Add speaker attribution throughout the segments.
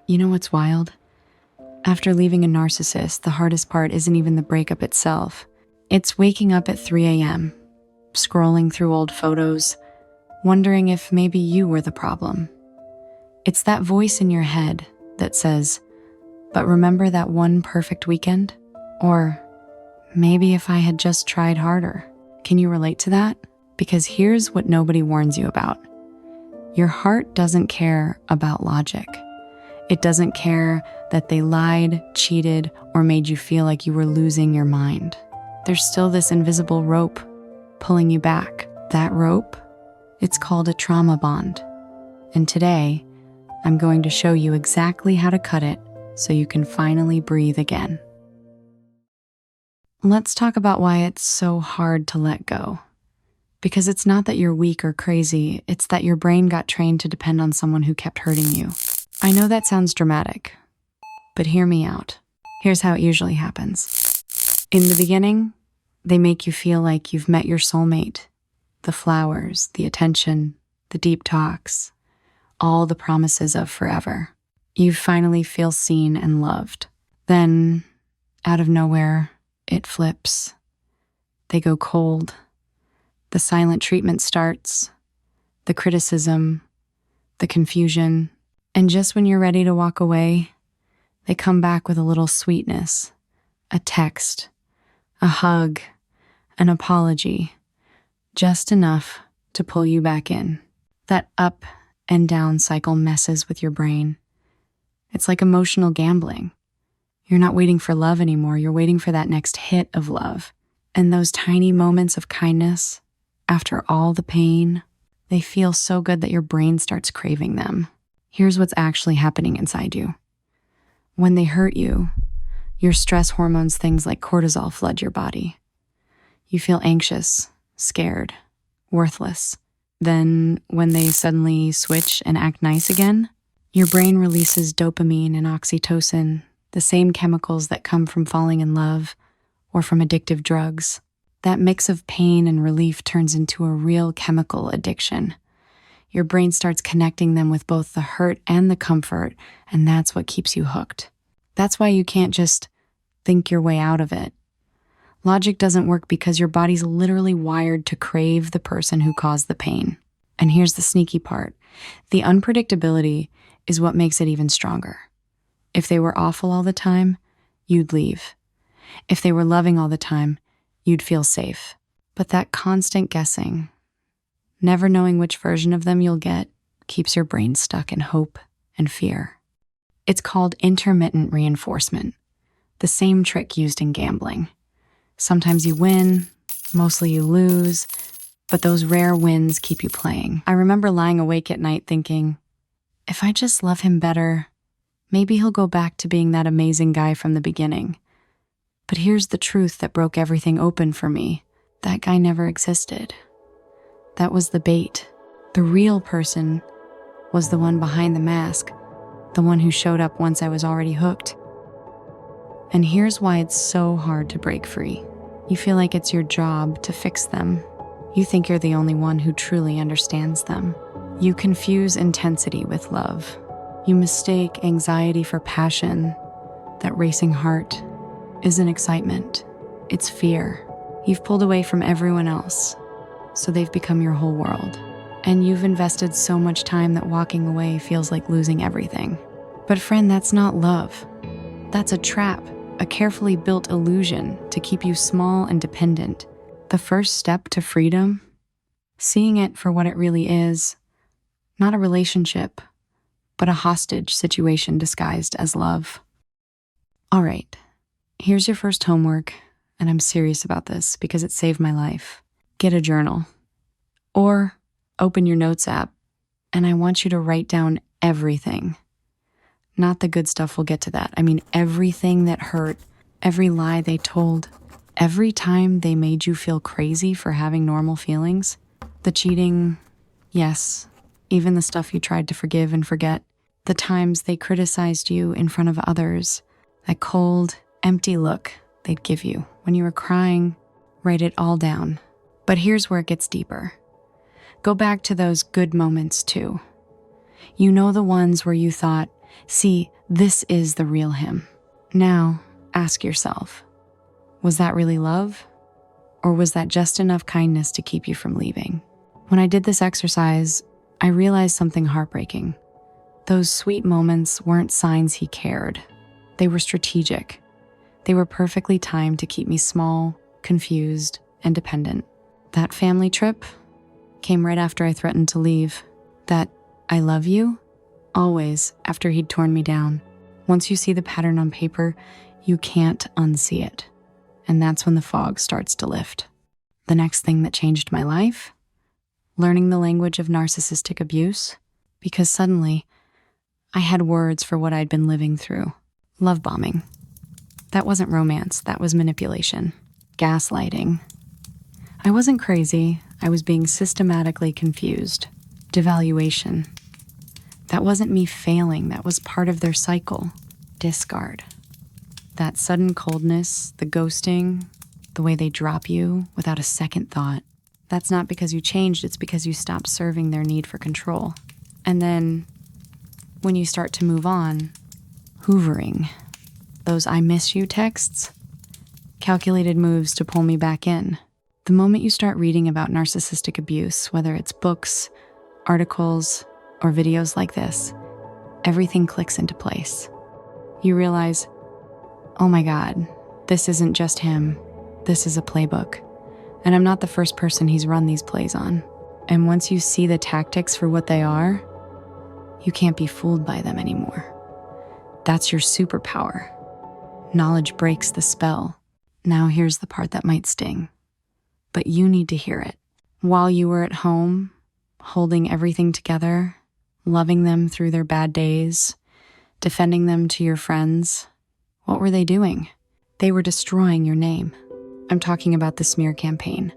Speaker 1: You know what's wild? After leaving a narcissist, the hardest part isn't even the breakup itself. It's waking up at 3 a.m., scrolling through old photos, wondering if maybe you were the problem. It's that voice in your head that says, "But remember that one perfect weekend?" Or, "Maybe if I had just tried harder." Can you relate to that? Because here's what nobody warns you about. Your heart doesn't care about logic. It doesn't care that they lied, cheated, or made you feel like you were losing your mind. There's still this invisible rope pulling you back. That rope, it's called a trauma bond. And today, I'm going to show you exactly how to cut it so you can finally breathe again. Let's talk about why it's so hard to let go. Because it's not that you're weak or crazy, it's that your brain got trained to depend on someone who kept hurting you. I know that sounds dramatic, but hear me out. Here's how it usually happens. In the beginning, they make you feel like you've met your soulmate. The flowers, the attention, the deep talks, all the promises of forever. You finally feel seen and loved. Then, out of nowhere, it flips. They go cold. The silent treatment starts, the criticism, the confusion, and just when you're ready to walk away, they come back with a little sweetness, a text, a hug, an apology, just enough to pull you back in. That up and down cycle messes with your brain. It's like emotional gambling. You're not waiting for love anymore, you're waiting for that next hit of love. And those tiny moments of kindness, after all the pain, they feel so good that your brain starts craving them. Here's what's actually happening inside you. When they hurt you, your stress hormones, things like cortisol, flood your body. You feel anxious, scared, worthless. Then, when they suddenly switch and act nice again, your brain releases dopamine and oxytocin, the same chemicals that come from falling in love or from addictive drugs. That mix of pain and relief turns into a real chemical addiction. Your brain starts connecting them with both the hurt and the comfort, and that's what keeps you hooked. That's why you can't just think your way out of it. Logic doesn't work because your body's literally wired to crave the person who caused the pain. And here's the sneaky part. The unpredictability is what makes it even stronger. If they were awful all the time, you'd leave. If they were loving all the time, you'd feel safe. But that constant guessing, never knowing which version of them you'll get, keeps your brain stuck in hope and fear. It's called intermittent reinforcement, the same trick used in gambling. Sometimes you win, mostly you lose, but those rare wins keep you playing. I remember lying awake at night thinking, if I just love him better, maybe he'll go back to being that amazing guy from the beginning. But here's the truth that broke everything open for me. That guy never existed. That was the bait. The real person was the one behind the mask, the one who showed up once I was already hooked. And here's why it's so hard to break free. You feel like it's your job to fix them. You think you're the only one who truly understands them. You confuse intensity with love. You mistake anxiety for passion. That racing heart isn't excitement, it's fear. You've pulled away from everyone else, so they've become your whole world. And you've invested so much time that walking away feels like losing everything. But friend, that's not love. That's a trap, a carefully built illusion to keep you small and dependent. The first step to freedom? Seeing it for what it really is, not a relationship, but a hostage situation disguised as love. All right. Here's your first homework, and I'm serious about this because it saved my life. Get a journal. Or open your notes app, and I want you to write down everything. Not the good stuff, we'll get to that. I mean everything that hurt, every lie they told, every time they made you feel crazy for having normal feelings. The cheating, yes, even the stuff you tried to forgive and forget. The times they criticized you in front of others, that cold, empty look they'd give you when you were crying. Write it all down. But here's where it gets deeper. Go back to those good moments too. You know, the ones where you thought, See, this is the real him. Now, ask yourself, was that really love? Or was that just enough kindness to keep you from leaving? When I did this exercise, I realized something heartbreaking. Those sweet moments weren't signs he cared. They were strategic. They were perfectly timed to keep me small, confused, and dependent. That family trip came right after I threatened to leave. That "I love you" always after he'd torn me down. Once you see the pattern on paper, you can't unsee it. And that's when the fog starts to lift. The next thing that changed my life? Learning the language of narcissistic abuse, because suddenly I had words for what I'd been living through. Love bombing. That wasn't romance, that was manipulation. Gaslighting. I wasn't crazy, I was being systematically confused. Devaluation. That wasn't me failing, that was part of their cycle. Discard. That sudden coldness, the ghosting, the way they drop you without a second thought. That's not because you changed, it's because you stopped serving their need for control. And then, when you start to move on, hoovering. Those "I miss you" texts, calculated moves to pull me back in. The moment you start reading about narcissistic abuse, whether it's books, articles, or videos like this, everything clicks into place. You realize, oh my God, this isn't just him. This is a playbook. And I'm not the first person he's run these plays on. And once you see the tactics for what they are, you can't be fooled by them anymore. That's your superpower. Knowledge breaks the spell. Now here's the part that might sting. But you need to hear it. While you were at home, holding everything together, loving them through their bad days, defending them to your friends, what were they doing? They were destroying your name. I'm talking about the smear campaign.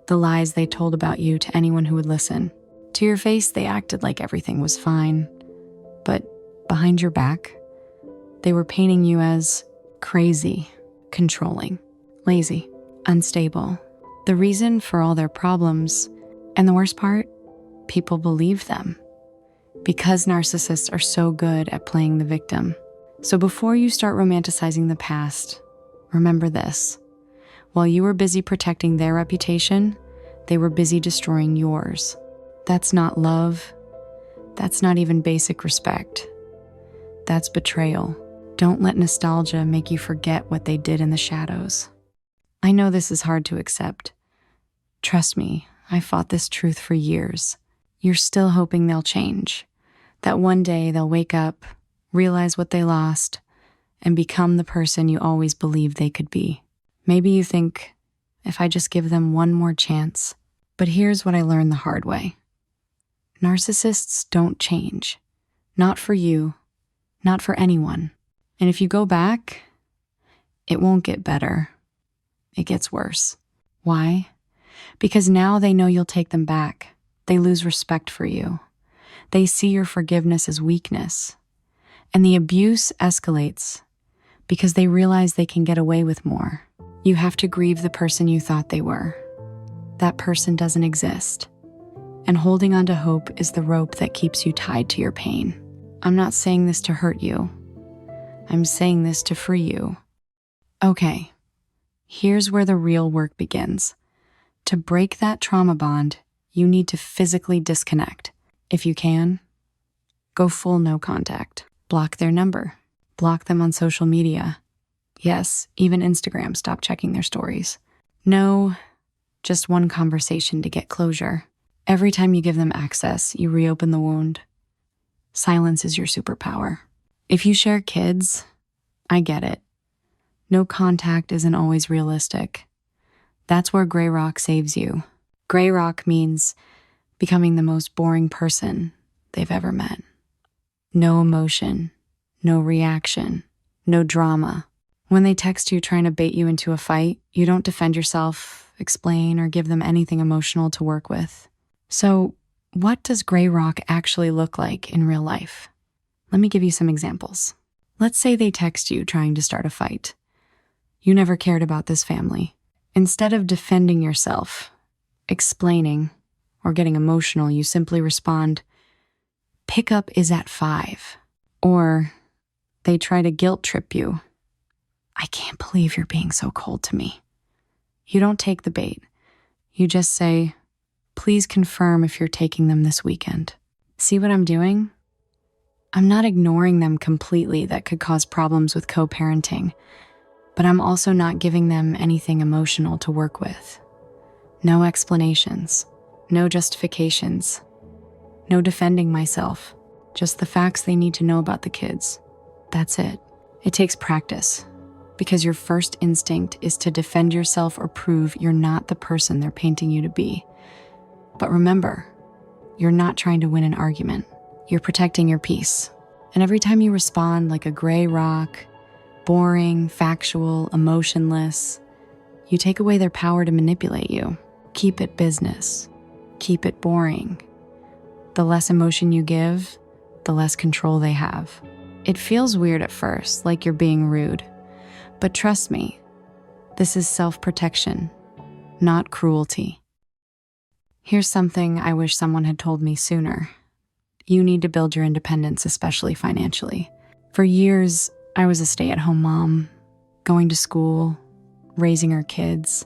Speaker 1: The lies they told about you to anyone who would listen. To your face, they acted like everything was fine. But behind your back, they were painting you as crazy, controlling, lazy, unstable. The reason for all their problems, and the worst part, people believe them. Because narcissists are so good at playing the victim. So before you start romanticizing the past, remember this. While you were busy protecting their reputation, they were busy destroying yours. That's not love. That's not even basic respect. That's betrayal. Don't let nostalgia make you forget what they did in the shadows. I know this is hard to accept. Trust me, I fought this truth for years. You're still hoping they'll change. That one day they'll wake up, realize what they lost, and become the person you always believed they could be. Maybe you think, if I just give them one more chance. But here's what I learned the hard way. Narcissists don't change. Not for you, not for anyone. And if you go back, it won't get better. It gets worse. Why? Because now they know you'll take them back. They lose respect for you. They see your forgiveness as weakness. And the abuse escalates because they realize they can get away with more. You have to grieve the person you thought they were. That person doesn't exist. And holding on to hope is the rope that keeps you tied to your pain. I'm not saying this to hurt you. I'm saying this to free you. Okay, here's where the real work begins. To break that trauma bond, you need to physically disconnect. If you can, go full no contact. Block their number. Block them on social media. Yes, even Instagram, stop checking their stories. No, just one conversation to get closure. Every time you give them access, you reopen the wound. Silence is your superpower. If you share kids, I get it. No contact isn't always realistic. That's where gray rock saves you. Gray rock means becoming the most boring person they've ever met. No emotion, no reaction, no drama. When they text you trying to bait you into a fight, you don't defend yourself, explain, or give them anything emotional to work with. So, what does gray rock actually look like in real life? Let me give you some examples. Let's say they text you trying to start a fight. You never cared about this family. Instead of defending yourself, explaining, or getting emotional, you simply respond, "Pickup is at 5. Or they try to guilt trip you. I can't believe you're being so cold to me. You don't take the bait. You just say, please confirm if you're taking them this weekend. See what I'm doing? I'm not ignoring them completely. That could cause problems with co-parenting, but I'm also not giving them anything emotional to work with. No explanations, no justifications, no defending myself, just the facts they need to know about the kids. That's it. It takes practice, because your first instinct is to defend yourself or prove you're not the person they're painting you to be. But remember, you're not trying to win an argument. You're protecting your peace. And every time you respond like a gray rock, boring, factual, emotionless, you take away their power to manipulate you. Keep it business. Keep it boring. The less emotion you give, the less control they have. It feels weird at first, like you're being rude. But trust me, this is self-protection, not cruelty. Here's something I wish someone had told me sooner. You need to build your independence, especially financially. For years, I was a stay-at-home mom, going to school, raising our kids.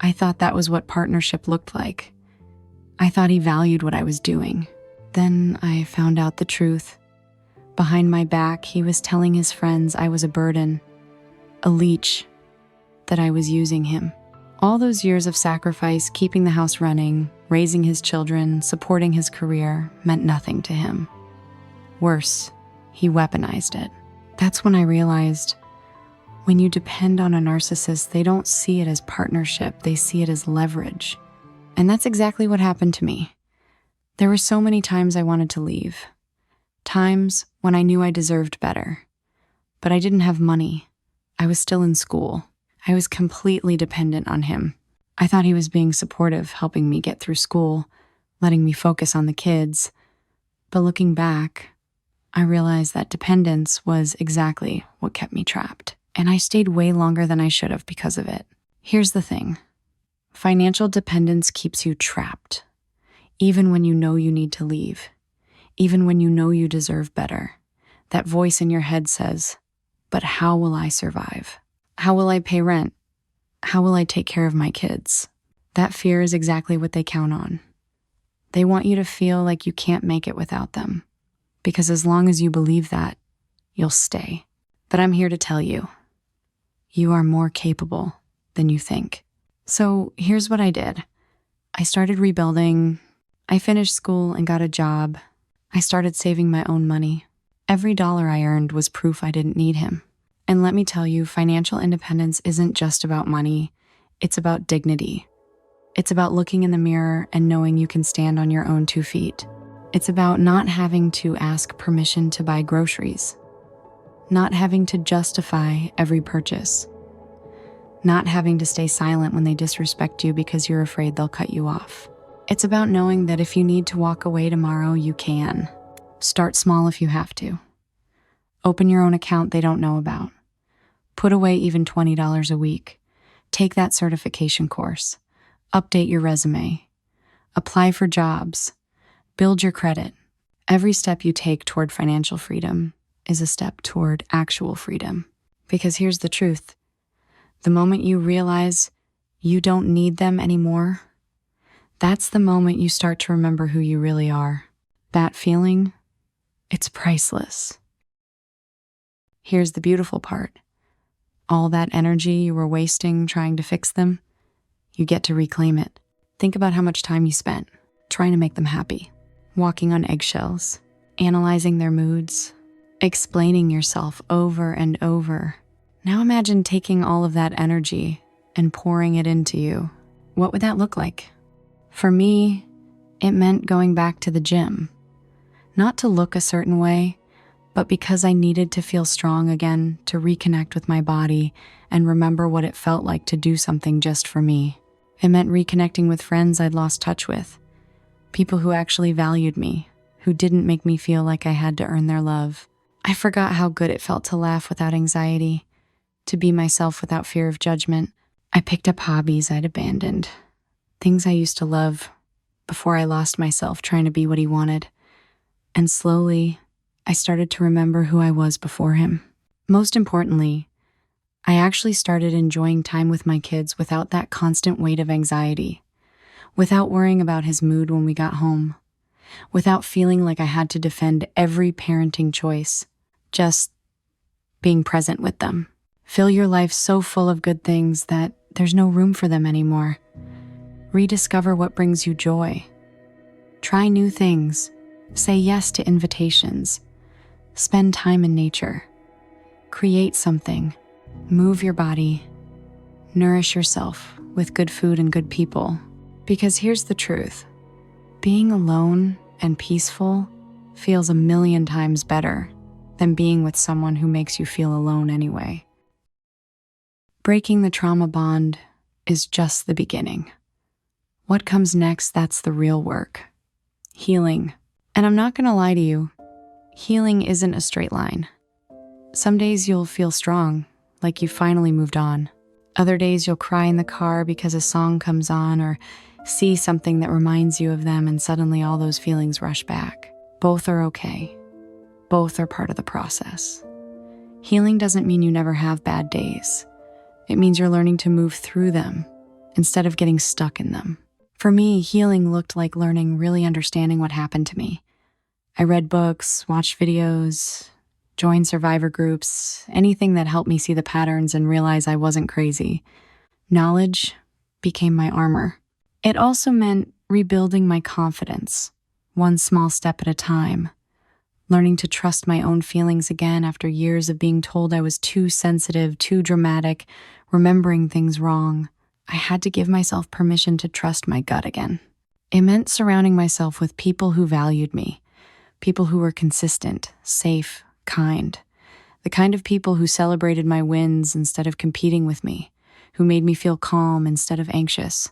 Speaker 1: I thought that was what partnership looked like. I thought he valued what I was doing. Then I found out the truth. Behind my back, he was telling his friends I was a burden, a leech, that I was using him. All those years of sacrifice, keeping the house running, raising his children, supporting his career, meant nothing to him. Worse, he weaponized it. That's when I realized, when you depend on a narcissist, they don't see it as partnership, they see it as leverage. And that's exactly what happened to me. There were so many times I wanted to leave. Times when I knew I deserved better. But I didn't have money. I was still in school. I was completely dependent on him. I thought he was being supportive, helping me get through school, letting me focus on the kids. But looking back, I realized that dependence was exactly what kept me trapped. And I stayed way longer than I should have because of it. Here's the thing. Financial dependence keeps you trapped, even when you know you need to leave, even when you know you deserve better. That voice in your head says, but how will I survive? How will I pay rent? How will I take care of my kids? That fear is exactly what they count on. They want you to feel like you can't make it without them, because as long as you believe that, you'll stay. But I'm here to tell you, you are more capable than you think. So here's what I did. I started rebuilding. I finished school and got a job. I started saving my own money. Every dollar I earned was proof I didn't need him. And let me tell you, financial independence isn't just about money. It's about dignity. It's about looking in the mirror and knowing you can stand on your own 2 feet. It's about not having to ask permission to buy groceries. Not having to justify every purchase. Not having to stay silent when they disrespect you because you're afraid they'll cut you off. It's about knowing that if you need to walk away tomorrow, you can. Start small if you have to. Open your own account they don't know about. Put away even $20 a week. Take that certification course. Update your resume. Apply for jobs. Build your credit. Every step you take toward financial freedom is a step toward actual freedom. Because here's the truth. The moment you realize you don't need them anymore, that's the moment you start to remember who you really are. That feeling, it's priceless. Here's the beautiful part. All that energy you were wasting trying to fix them, you get to reclaim it. Think about how much time you spent trying to make them happy, walking on eggshells, analyzing their moods, explaining yourself over and over. Now imagine taking all of that energy and pouring it into you. What would that look like? For me, it meant going back to the gym. Not to look a certain way, but because I needed to feel strong again, to reconnect with my body and remember what it felt like to do something just for me. It meant reconnecting with friends I'd lost touch with, people who actually valued me, who didn't make me feel like I had to earn their love. I forgot how good it felt to laugh without anxiety, to be myself without fear of judgment. I picked up hobbies I'd abandoned, things I used to love before I lost myself trying to be what he wanted. And slowly, I started to remember who I was before him. Most importantly, I actually started enjoying time with my kids without that constant weight of anxiety, without worrying about his mood when we got home, without feeling like I had to defend every parenting choice, just being present with them. Fill your life so full of good things that there's no room for them anymore. Rediscover what brings you joy. Try new things. Say yes to invitations. Spend time in nature. Create something. Move your body. Nourish yourself with good food and good people. Because here's the truth. Being alone and peaceful feels a million times better than being with someone who makes you feel alone anyway. Breaking the trauma bond is just the beginning. What comes next, that's the real work. Healing. And I'm not gonna lie to you, healing isn't a straight line. Some days you'll feel strong, like you finally moved on. Other days you'll cry in the car because a song comes on or see something that reminds you of them and suddenly all those feelings rush back. Both are okay. Both are part of the process. Healing doesn't mean you never have bad days. It means you're learning to move through them instead of getting stuck in them. For me, healing looked like really understanding what happened to me. I read books, watched videos, joined survivor groups, anything that helped me see the patterns and realize I wasn't crazy. Knowledge became my armor. It also meant rebuilding my confidence, one small step at a time. Learning to trust my own feelings again after years of being told I was too sensitive, too dramatic, remembering things wrong. I had to give myself permission to trust my gut again. It meant surrounding myself with people who valued me, people who were consistent, safe, kind, the kind of people who celebrated my wins instead of competing with me, who made me feel calm instead of anxious.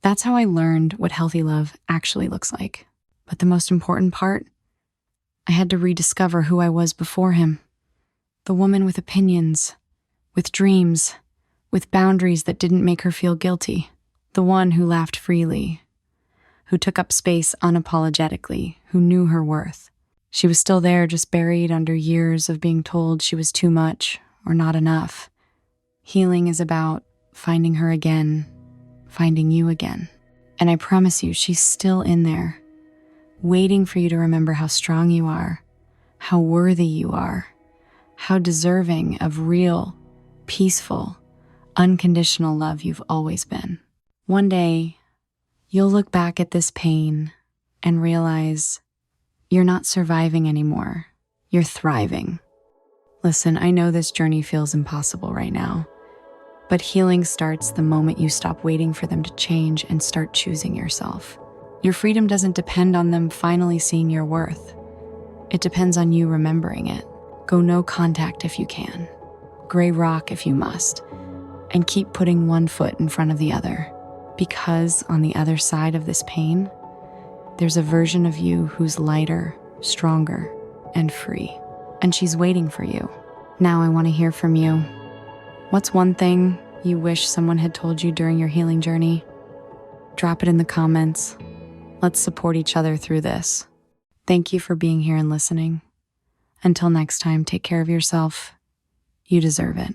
Speaker 1: That's how I learned what healthy love actually looks like. But the most important part, I had to rediscover who I was before him. The woman with opinions, with dreams, with boundaries that didn't make her feel guilty. The one who laughed freely, who took up space unapologetically, who knew her worth. She was still there, just buried under years of being told she was too much or not enough. Healing is about finding her again, finding you again. And I promise you, she's still in there, waiting for you to remember how strong you are, how worthy you are, how deserving of real, peaceful, unconditional love you've always been. One day, you'll look back at this pain and realize you're not surviving anymore. You're thriving. Listen, I know this journey feels impossible right now, but healing starts the moment you stop waiting for them to change and start choosing yourself. Your freedom doesn't depend on them finally seeing your worth. It depends on you remembering it. Go no contact if you can. Gray rock if you must. And keep putting one foot in front of the other. Because on the other side of this pain, there's a version of you who's lighter, stronger, and free. And she's waiting for you. Now I want to hear from you. What's one thing you wish someone had told you during your healing journey? Drop it in the comments. Let's support each other through this. Thank you for being here and listening. Until next time, take care of yourself. You deserve it.